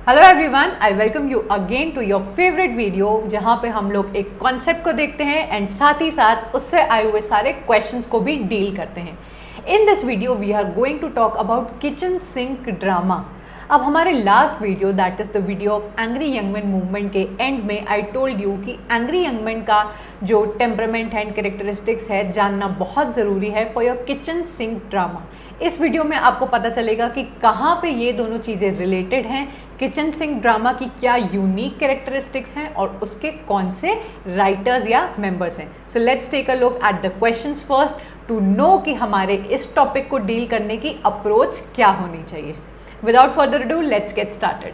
Hello everyone, I welcome you again to your favourite video जहाँ पे हम लोग एक कॉन्सेप्ट को देखते हैं एंड साथ ही साथ उससे आए हुए सारे क्वेश्चंस को भी डील करते हैं। In this video we are going to talk about kitchen sink drama. अब हमारे last video that is the video of angry young man movement के एंड में आई टोल्ड यू कि एंग्री यंग मैन का जो temperament and characteristics है जानना बहुत ज़रूरी है for your kitchen sink drama. इस वीडियो में आपको पता चलेगा कि कहाँ पे ये दोनों चीज़ें रिलेटेड हैं, किचन सिंक ड्रामा की क्या यूनिक कैरेक्टरिस्टिक्स हैं और उसके कौन से राइटर्स या मेंबर्स हैं। So let's take a look at the questions first to know कि हमारे इस टॉपिक को डील करने की अप्रोच क्या होनी चाहिए। Without further do let's get started.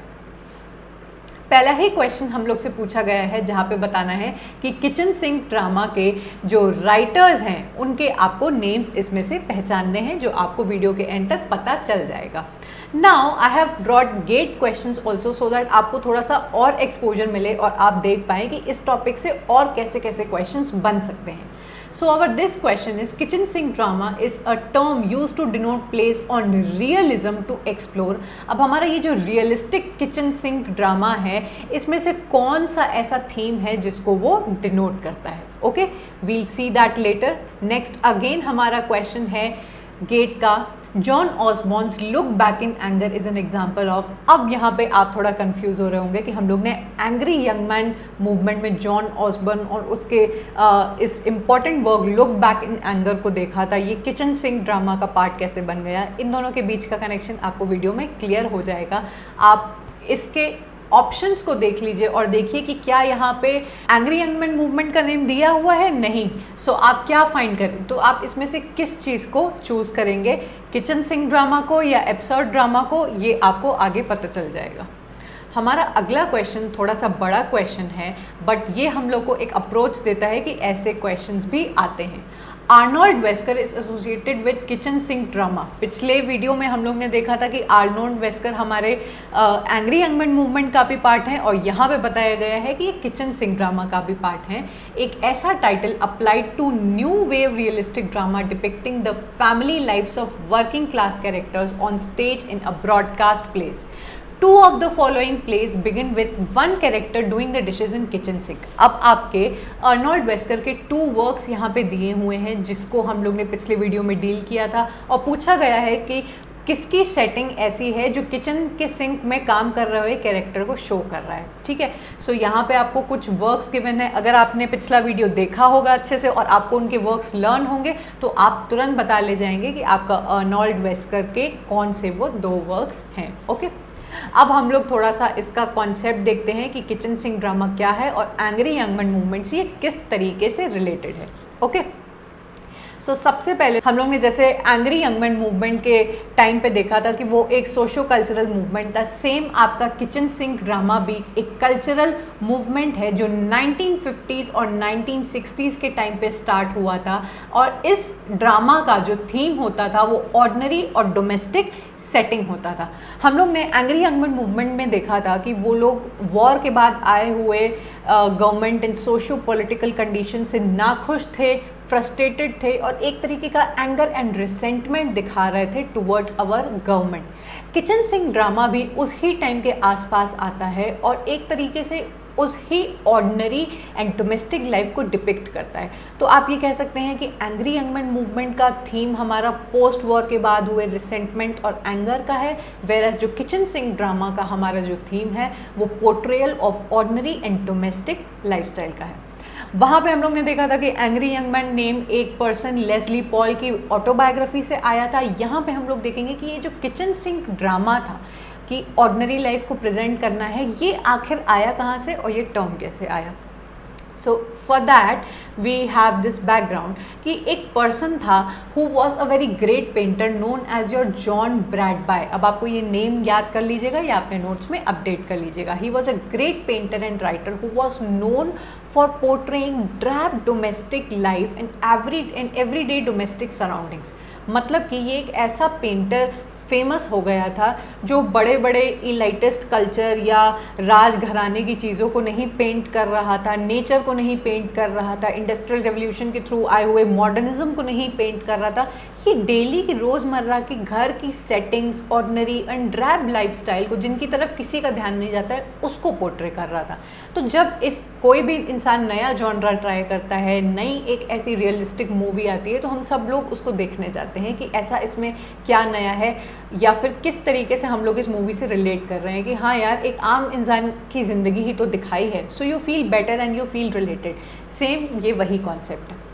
पहला ही क्वेश्चन हम लोग से पूछा गया है जहाँ पे बताना है कि किचन सिंक ड्रामा के जो राइटर्स हैं उनके आपको नेम्स इसमें से पहचानने हैं, जो आपको वीडियो के एंड तक पता चल जाएगा। Now I have brought gate questions also so that आपको थोड़ा सा और एक्सपोजर मिले और आप देख पाएँ कि इस टॉपिक से और कैसे कैसे क्वेश्चंस बन सकते हैं। So our this question is kitchen sink drama is a term used to denote plays on realism to explore। अब हमारा ये जो रियलिस्टिक किचन सिंक ड्रामा है इसमें से कौन सा ऐसा थीम है जिसको वो डिनोट करता है। Okay, we'll see that later. Next again हमारा क्वेश्चन है गेट का, John Osborne's look back in anger is an example of. अब यहाँ पे आप थोड़ा कंफ्यूज हो रहे होंगे कि हम लोग ने एंग्री यंग मैन मूवमेंट में जॉन ऑसबॉर्न और उसके इस important work look back in anger को देखा था, ये किचन सिंक ड्रामा का पार्ट कैसे बन गया। इन दोनों के बीच का कनेक्शन आपको वीडियो में क्लियर हो जाएगा। आप इसके ऑप्शंस को देख लीजिए और देखिए कि क्या यहाँ पे एंग्री यंग मैन मूवमेंट का नेम दिया हुआ है, नहीं। सो आप क्या फाइंड करें, तो आप इसमें से किस चीज़ को चूज़ करेंगे, किचन सिंक ड्रामा को या एब्सर्ड ड्रामा को, ये आपको आगे पता चल जाएगा। हमारा अगला क्वेश्चन थोड़ा सा बड़ा क्वेश्चन है बट ये हम लोग को एक अप्रोच देता है कि ऐसे क्वेश्चंस भी आते हैं। Arnold Wesker is associated with kitchen sink drama. पिछले वीडियो में हम लोग ने देखा था कि आर्नोल्ड वेस्कर हमारे एंग्री यंग मैन मूवमेंट का भी पार्ट है और यहाँ पे बताया गया है कि ये किचन सिंक ड्रामा का भी पार्ट है। एक ऐसा title applied to new wave realistic drama depicting the family lifes of working class characters on stage in a broadcast place. Two of the following plays begin with one character doing the dishes in kitchen sink। अब आपके Arnold Wesker के 2 works यहाँ पे दिए हुए हैं जिसको हम लोग ने पिछले वीडियो में डील किया था और पूछा गया है कि किसकी सेटिंग ऐसी है जो किचन के सिंक में काम कर रहे हुए कैरेक्टर को शो कर रहा है। ठीक है, सो यहाँ पे आपको कुछ वर्क्स गिवन है। अगर आपने पिछला वीडियो देखा होगा अच्छे से और आपको उनके वर्क्स लर्न होंगे तो आप तुरंत बता ले जाएंगे कि आपका अर्नोल्ड वेस्कर के कौन से वो 2 वर्क्स हैं। ओके, अब हम लोग थोड़ा सा इसका कॉन्सेप्ट देखते हैं कि किचन सिंक ड्रामा क्या है और एंग्री यंग मैन मूवमेंट से ये किस तरीके से रिलेटेड है। ओके, सो सबसे पहले हम लोग ने जैसे एंग्री यंग मैन मूवमेंट के टाइम पे देखा था कि वो एक सोशो कल्चरल मूवमेंट था। सेम आपका किचन सिंक ड्रामा भी एक कल्चरल मूवमेंट है जो 1950s और 1960s के टाइम पे स्टार्ट हुआ था और इस ड्रामा का जो थीम होता था वो ऑर्डिनरी और डोमेस्टिक सेटिंग होता था। हम लोग ने एंग्री यंग मैन मूवमेंट में देखा था कि वो लोग वॉर के बाद आए हुए government and socio political condition से नाखुश थे, फ्रस्ट्रेटेड थे और एक तरीके का एंगर एंड रिसेंटमेंट दिखा रहे थे towards our government. Kitchen sink drama भी उस ही टाइम के आसपास आता है और एक तरीके से उस ही ऑर्डिनरी एंड डोमेस्टिक लाइफ को डिपिक्ट करता है। तो आप ये कह सकते हैं कि एंग्री यंग मैन मूवमेंट का थीम हमारा पोस्ट वॉर के बाद हुए रिसेंटमेंट और एंगर का है, वेरएज जो किचन सिंक ड्रामा का हमारा जो थीम है वो portrayal of ordinary and domestic lifestyle का है। वहाँ पे हम लोग ने देखा था कि एंग्री यंग मैन नेम एक पर्सन लेस्ली पॉल की ऑटोबायोग्राफी से आया था। यहाँ पे हम लोग देखेंगे कि ये जो किचन सिंक ड्रामा था कि ऑर्डिनरी लाइफ को प्रेजेंट करना है, ये आखिर आया कहाँ से और ये टर्म कैसे आया। So for that we have this background कि एक पर्सन था who was a very great painter known as your John Bratby. अब आपको ये नेम याद कर लीजिएगा या अपने नोट्स में अपडेट कर लीजिएगा। ही was a great painter and writer who was known for portraying drab domestic life in everyday domestic surroundings. मतलब कि ये एक ऐसा पेंटर फेमस हो गया था जो बड़े बड़े इलाइटिस्ट कल्चर या राजघराने की चीज़ों को नहीं पेंट कर रहा था, नेचर को नहीं पेंट कर रहा था, इंडस्ट्रियल रेवोल्यूशन के थ्रू आए हुए मॉडर्निज्म को नहीं पेंट कर रहा था। ये डेली की रोज़मर्रा की घर की settings, ordinary and drab lifestyle को, जिनकी तरफ किसी का ध्यान नहीं जाता है, उसको पोर्ट्रे कर रहा था। तो जब इस कोई भी इंसान नया जॉनरा ट्राई करता है, नई एक ऐसी रियलिस्टिक मूवी आती है, तो हम सब लोग उसको देखने जाते हैं कि ऐसा इसमें क्या नया है, या फिर किस तरीके से हम लोग इस मूवी से रिलेट कर रहे हैं कि हाँ यार, एक आम इंसान की ज़िंदगी ही तो दिखाई है। So you feel better and you feel related. Same ये वही कॉन्सेप्ट है।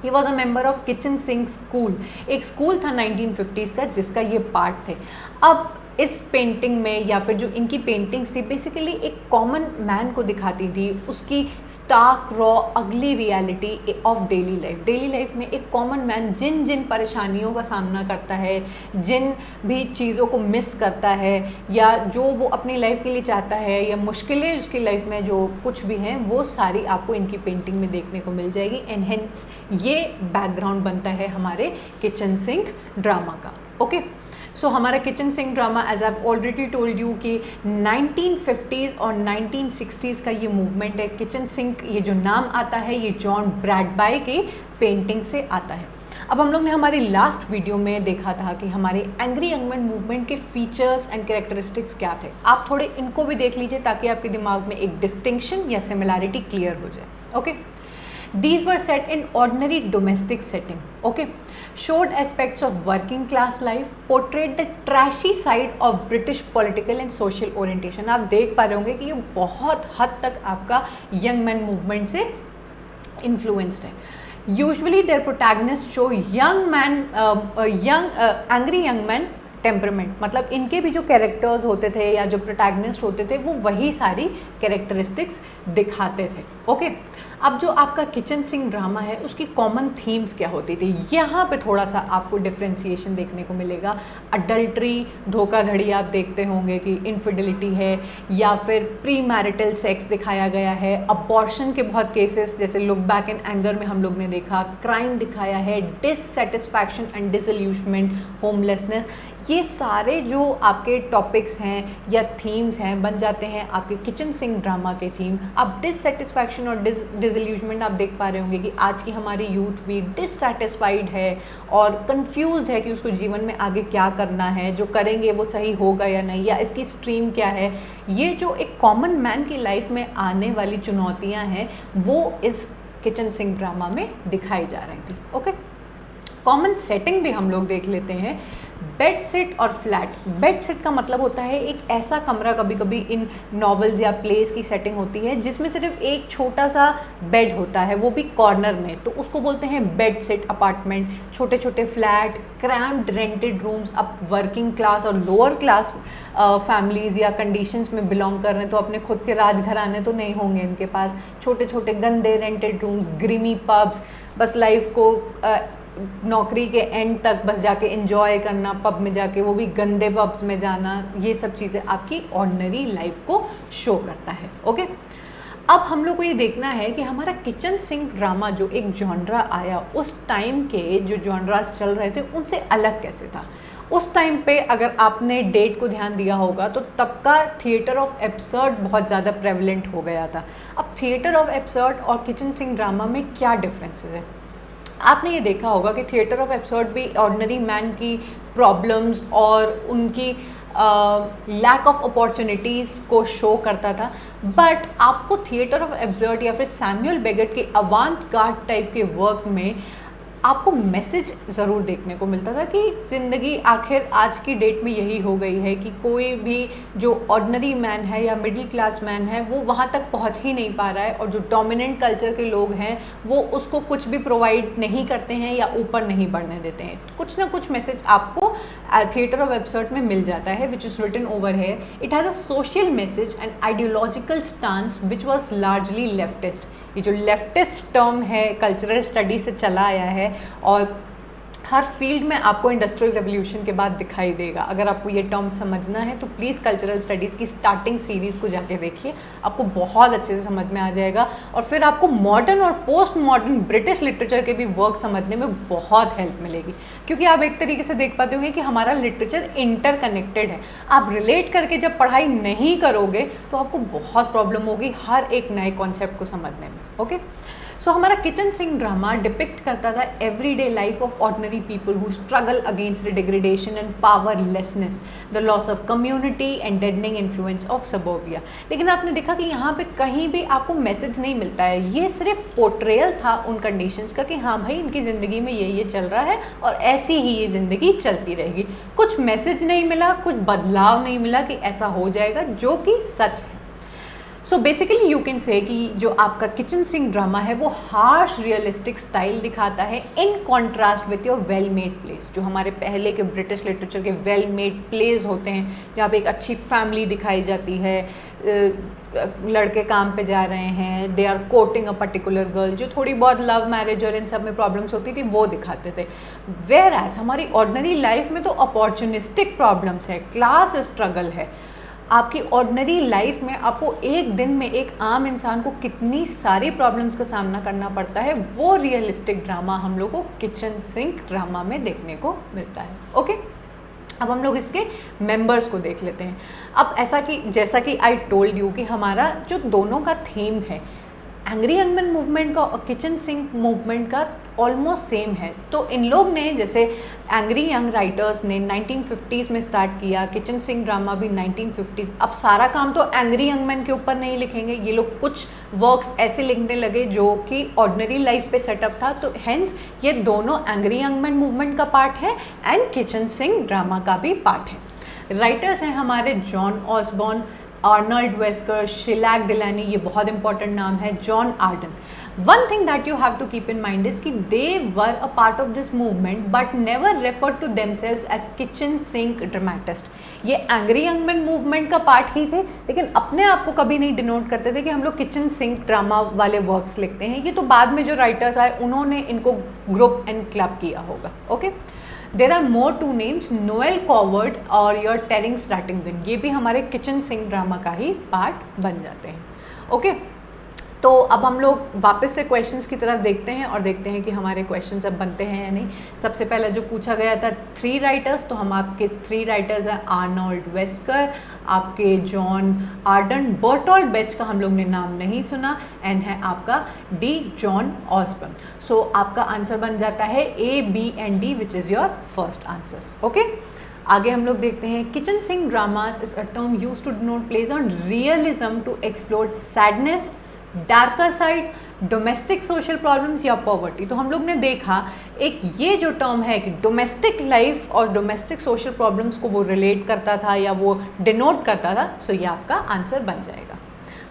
He was a member of kitchen sink school. एक स्कूल था 1950s का जिसका ये पार्ट थे। अब इस पेंटिंग में, या फिर जो इनकी पेंटिंग्स थी, बेसिकली एक कॉमन मैन को दिखाती थी, उसकी स्टार्क रॉ अगली reality of daily life. Daily life में एक कॉमन मैन जिन जिन परेशानियों का सामना करता है, जिन भी चीज़ों को मिस करता है, या जो वो अपनी लाइफ के लिए चाहता है, या मुश्किलें उसकी लाइफ में जो कुछ भी हैं, वो सारी आपको इनकी पेंटिंग में देखने को मिल जाएगी। एंड हेंस ये बैकग्राउंड बनता है हमारे किचन सिंक ड्रामा का। ओके, सो हमारा kitchen sink drama, as I already told you, कि 1950s और 1960s का ये मूवमेंट है। किचन सिंक, ये जो नाम आता है, ये जॉन ब्रैडबाई की पेंटिंग से आता है। अब हम लोग ने हमारी लास्ट वीडियो में देखा था कि हमारे एंग्री यंग मैन मूवमेंट के फीचर्स एंड कैरेक्टरिस्टिक्स क्या थे। आप थोड़े इनको भी देख लीजिए ताकि आपके दिमाग में एक डिस्टिंक्शन या सिमिलैरिटी क्लियर हो जाए। Okay, these were set in ordinary domestic setting. Okay, showed aspects of working class life, portrayed the trashy side of British political and social orientation. आप देख पा रहे होंगे कि ये बहुत हद तक आपका यंग मैन मूवमेंट से इन्फ्लुएंस्ड है। Usually their protagonist show angry young man temperament, मतलब इनके भी जो कैरेक्टर्स होते थे या जो प्रोटैगनिस्ट होते थे, वो वही सारी कैरेक्टरिस्टिक्स दिखाते थे। ओके, अब जो आपका किचन सिंक ड्रामा है, उसकी कॉमन थीम्स क्या होती थी, यहाँ पे थोड़ा सा आपको डिफ्रेंशिएशन देखने को मिलेगा। अडल्ट्री, धोखाधड़ी आप देखते होंगे कि इनफिडिलिटी है, या फिर प्री मैरिटल सेक्स दिखाया गया है, अबॉर्शन के बहुत केसेस जैसे लुक बैक इन एंगर में हम लोग ने देखा, क्राइम दिखाया है, डिससेटिस्फैक्शन एंड डिसइल्यूशमेंट, होमलेसनेस। ये सारे जो आपके टॉपिक्स हैं या थीम्स हैं, बन जाते हैं आपके किचन सिंक ड्रामा के थीम। अब डिससेटिस्फैक्शन और डिसइल्यूजमेंट आप देख पा रहे होंगे कि आज की हमारी यूथ भी डिससेटिस्फाइड है और कंफ्यूज्ड है कि उसको जीवन में आगे क्या करना है, जो करेंगे वो सही होगा या नहीं, या इसकी स्ट्रीम क्या है। ये जो एक कॉमन मैन की लाइफ में आने वाली चुनौतियाँ हैं, वो इस किचन सिंक ड्रामा में दिखाई जा रही थी। ओके, कॉमन सेटिंग भी हम लोग देख लेते हैं। बेड सिट और फ्लैट। बेड सिट का मतलब होता है एक ऐसा कमरा, कभी कभी इन नॉवेल्स या प्लेस की सेटिंग होती है जिसमें सिर्फ एक छोटा सा बेड होता है, वो भी कॉर्नर में, तो उसको बोलते हैं बेड सिट अपार्टमेंट। छोटे छोटे फ्लैट, क्रैम्प्ड रेंटेड रूम्स। अब वर्किंग क्लास और लोअर क्लास फैमिलीज़ या कंडीशंस में बिलोंग कर रहे हैं तो अपने खुद के राजघराने तो नहीं होंगे इनके पास। छोटे छोटे गंदे रेंटेड रूम्स, ग्रीमी पब्स, बस लाइफ को नौकरी के एंड तक बस जाके एंजॉय करना, पब में जाके, वो भी गंदे पब्स में जाना, ये सब चीज़ें आपकी ऑर्डिनरी लाइफ को शो करता है। ओके, अब हम लोग को ये देखना है कि हमारा किचन सिंक ड्रामा जो एक जॉनरा आया, उस टाइम के जो जॉनरास चल रहे थे उनसे अलग कैसे था। उस टाइम पे अगर आपने डेट को ध्यान दिया होगा तो तब का थिएटर ऑफ एब्सर्ड बहुत ज़्यादा प्रेवलेंट हो गया था। अब थिएटर ऑफ एब्सर्ड और किचन सिंक ड्रामा में क्या डिफरेंसेस है। आपने ये देखा होगा कि थिएटर ऑफ एब्सर्ड भी ऑर्डिनरी मैन की प्रॉब्लम्स और उनकी लैक ऑफ अपॉर्चुनिटीज़ को शो करता था, बट आपको थिएटर ऑफ एब्सर्ड या फिर सैमुअल बेकेट के अवांत गार्ड टाइप के वर्क में आपको मैसेज ज़रूर देखने को मिलता था कि ज़िंदगी आखिर आज की डेट में यही हो गई है कि कोई भी जो ऑर्डिनरी मैन है या मिडिल क्लास मैन है वो वहाँ तक पहुँच ही नहीं पा रहा है, और जो डोमिनेंट कल्चर के लोग हैं वो उसको कुछ भी प्रोवाइड नहीं करते हैं या ऊपर नहीं बढ़ने देते हैं। कुछ ना कुछ मैसेज आपको थिएटर ऑफ एब्सर्ड में मिल जाता है, which is written over here. It has a social message and ideological stance which was largely leftist. ये जो लेफ्टिस्ट टर्म है कल्चरल स्टडी से चला आया है और हर फील्ड में आपको इंडस्ट्रियल रेवोल्यूशन के बाद दिखाई देगा। अगर आपको ये टर्म समझना है तो प्लीज़ कल्चरल स्टडीज़ की स्टार्टिंग सीरीज़ को जाके देखिए, आपको बहुत अच्छे से समझ में आ जाएगा, और फिर आपको मॉडर्न और पोस्ट मॉडर्न ब्रिटिश लिटरेचर के भी वर्क समझने में बहुत हेल्प मिलेगी, क्योंकि आप एक तरीके से देख पाते होंगे कि हमारा लिटरेचर इंटरकनेक्टेड है। आप रिलेट करके जब पढ़ाई नहीं करोगे तो आपको बहुत प्रॉब्लम होगी हर एक नए कॉन्सेप्ट को समझने में। ओके, सो हमारा किचन सिंक ड्रामा डिपिक्ट करता था everyday life of ordinary people who struggle against the degradation and powerlessness, the loss of community and deadening influence of suburbia. लेकिन आपने देखा कि यहाँ पे कहीं भी आपको मैसेज नहीं मिलता है, ये सिर्फ पोर्ट्रेयल था उन कंडीशंस का कि हाँ भाई इनकी ज़िंदगी में ये चल रहा है और ऐसी ही ये ज़िंदगी चलती रहेगी। कुछ मैसेज नहीं मिला, कुछ बदलाव नहीं मिला कि ऐसा हो जाएगा, जो कि सच है। So basically you can say कि जो आपका किचन सिंक ड्रामा है वो हार्श रियलिस्टिक स्टाइल दिखाता है in contrast with your well made place. जो हमारे पहले के ब्रिटिश लिटरेचर के वेल मेड प्लेस होते हैं जहाँ पे एक अच्छी फैमिली दिखाई जाती है, लड़के काम पे जा रहे हैं, they are courting a particular girl, जो थोड़ी बहुत लव मैरिज और इन सब में प्रॉब्लम्स होती थी वो दिखाते थे। वेयर एज हमारी ऑर्डिनरी लाइफ में तो अपॉर्चुनिस्टिक प्रॉब्लम्स है, क्लास स्ट्रगल है। आपकी ऑर्डिनरी लाइफ में आपको एक दिन में एक आम इंसान को कितनी सारी प्रॉब्लम्स का सामना करना पड़ता है, वो रियलिस्टिक ड्रामा हम लोग को किचन सिंक ड्रामा में देखने को मिलता है। ओके, अब हम लोग इसके मेंबर्स को देख लेते हैं। अब ऐसा कि जैसा कि आई टोल्ड यू कि हमारा जो दोनों का थीम है, एंग्री यंग मैन मूवमेंट का और किचन सिंक मूवमेंट का ऑलमोस्ट सेम है। तो इन लोग ने, जैसे एंग्री यंग राइटर्स ने 1950s में स्टार्ट किया, किचन सिंक ड्रामा भी 1950। अब सारा काम तो एंग्री यंग मैन के ऊपर नहीं लिखेंगे, ये लोग कुछ वर्क्स ऐसे लिखने लगे जो कि ऑर्डिनरी लाइफ पे सेटअप था। तो हेंस ये दोनों एंग्री यंग मैन मूवमेंट का पार्ट है एंड किचन सिंक ड्रामा का भी पार्ट है। राइटर्स हैं हमारे John Osborne, Arnold Wesker, Shelagh Delaney, ये बहुत इंपॉर्टेंट नाम है, John Arden. One thing that you have to keep in mind is कि they were a part of this movement but never refer to themselves as kitchen sink dramatist. ये angry young man movement का part ही थे, लेकिन अपने आप को कभी नहीं डिनोट करते थे कि हम लोग किचन सिंक ड्रामा वाले वर्क्स लिखते हैं। ये तो बाद में जो राइटर्स आए उन्होंने इनको ग्रुप एंड क्लब किया होगा। Okay, there are more two names, Noel Coward और योर टेरिंग्स रैटिंगटन, ये भी हमारे किचन सिंक ड्रामा का ही पार्ट बन जाते हैं। ओके, तो अब हम लोग वापस से क्वेश्चंस की तरफ देखते हैं और देखते हैं कि हमारे क्वेश्चंस अब बनते हैं या नहीं। सबसे पहले जो पूछा गया था 3 राइटर्स, तो हम आपके 3 राइटर्स हैं आर्नोल्ड वेस्कर, आपके जॉन आर्डन, बर्टोल्ड बेच का हम लोग ने नाम नहीं सुना, एंड है आपका डी जॉन ऑसबर्न। सो आपका आंसर बन जाता है A, B and D which is your first answer. Okay, आगे हम लोग देखते हैं kitchen sink dramas is a term use to denote plays on realism to explore sadness, darker side, domestic social problems या poverty. तो हम लोग ने देखा एक ये जो टर्म है कि डोमेस्टिक लाइफ और डोमेस्टिक सोशल प्रॉब्लम्स को वो रिलेट करता था या वो डिनोट करता था। सो ये आपका आंसर बन जाएगा।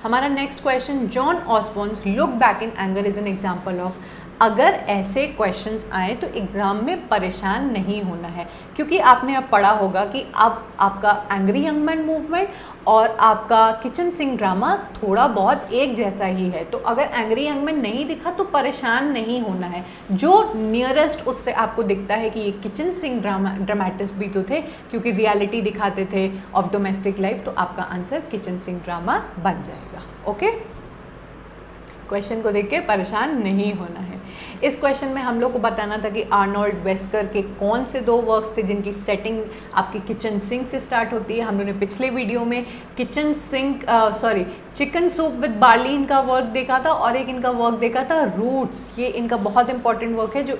हमारा next question, John Osborne's look back in anger is an example of. अगर ऐसे क्वेश्चंस आए तो एग्ज़ाम में परेशान नहीं होना है, क्योंकि आपने अब पढ़ा होगा कि अब आपका एंग्री यंग मैन मूवमेंट और आपका किचन सिंक ड्रामा थोड़ा बहुत एक जैसा ही है। तो अगर एंग्री यंग मैन नहीं दिखा तो परेशान नहीं होना है, जो नियरेस्ट उससे आपको दिखता है कि ये किचन सिंक ड्रामेटिस्ट भी तो थे क्योंकि रियलिटी दिखाते थे ऑफ डोमेस्टिक लाइफ, तो आपका आंसर किचन सिंक ड्रामा बन जाएगा। ओके, क्वेश्चन को देख के परेशान नहीं होना है। इस क्वेश्चन में हम लोग को बताना था कि आर्नोल्ड वेस्कर के कौन से 2 वर्क्स थे जिनकी सेटिंग आपकी किचन सिंक से स्टार्ट होती है। हम लोगों ने पिछले वीडियो में चिकन सूप विद बार्ली इनका वर्क देखा था और एक इनका वर्क देखा था रूट्स। ये इनका बहुत इंपॉर्टेंट वर्क है जो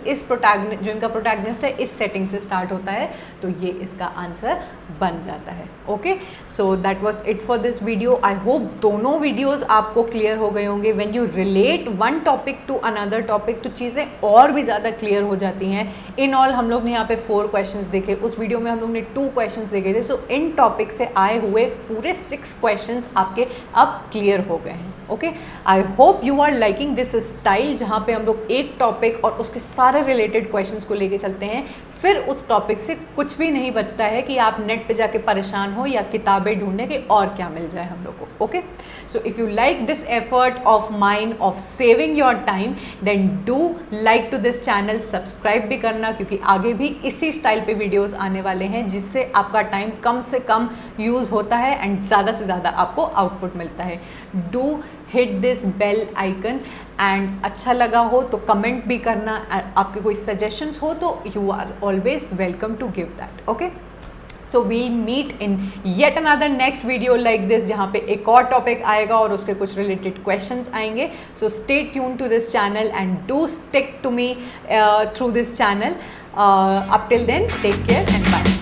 इनका प्रोटैगनिस्ट है इस सेटिंग से स्टार्ट होता है, तो ये इसका आंसर बन जाता है। Okay, so that was it for this video. I hope दोनों वीडियोस आपको क्लियर हो गए होंगे। When you relate one topic to another topic तो चीज़ें और भी ज़्यादा क्लियर हो जाती हैं। इन ऑल हम लोग ने यहाँ पे 4 क्वेश्चंस देखे, उस वीडियो में हम लोग ने 2 क्वेश्चंस देखे थे। सो इन टॉपिक से आए हुए पूरे 6 क्वेश्चंस आपके अब क्लियर हो गए हैं। Okay, I hope you are liking this style जहाँ पे हम लोग एक टॉपिक और उसके सारे रिलेटेड क्वेश्चंस को लेके चलते हैं, फिर उस टॉपिक से कुछ भी नहीं बचता है कि आप नेट पे जाके परेशान हो या किताबें ढूंढने के और क्या मिल जाए हम लोग को। Okay, so if you like this effort of mine of saving your time then do like to this channel, subscribe भी करना क्योंकि आगे भी इसी स्टाइल पे वीडियोस आने वाले हैं जिससे आपका टाइम कम से कम यूज़ होता है एंड ज़्यादा से ज़्यादा आपको आउटपुट मिलता है। Do hit this bell icon and अच्छा लगा हो तो कमेंट भी करना, आपके कोई सजेशंस हो तो you are always welcome to give that. Okay, so we'll meet in yet another next video like this, जहाँ पे एक और टॉपिक आएगा और उसके कुछ रिलेटेड क्वेश्चंस आएंगे. So stay tune to this channel and do stick to me through this channel. Up till then, take care and bye.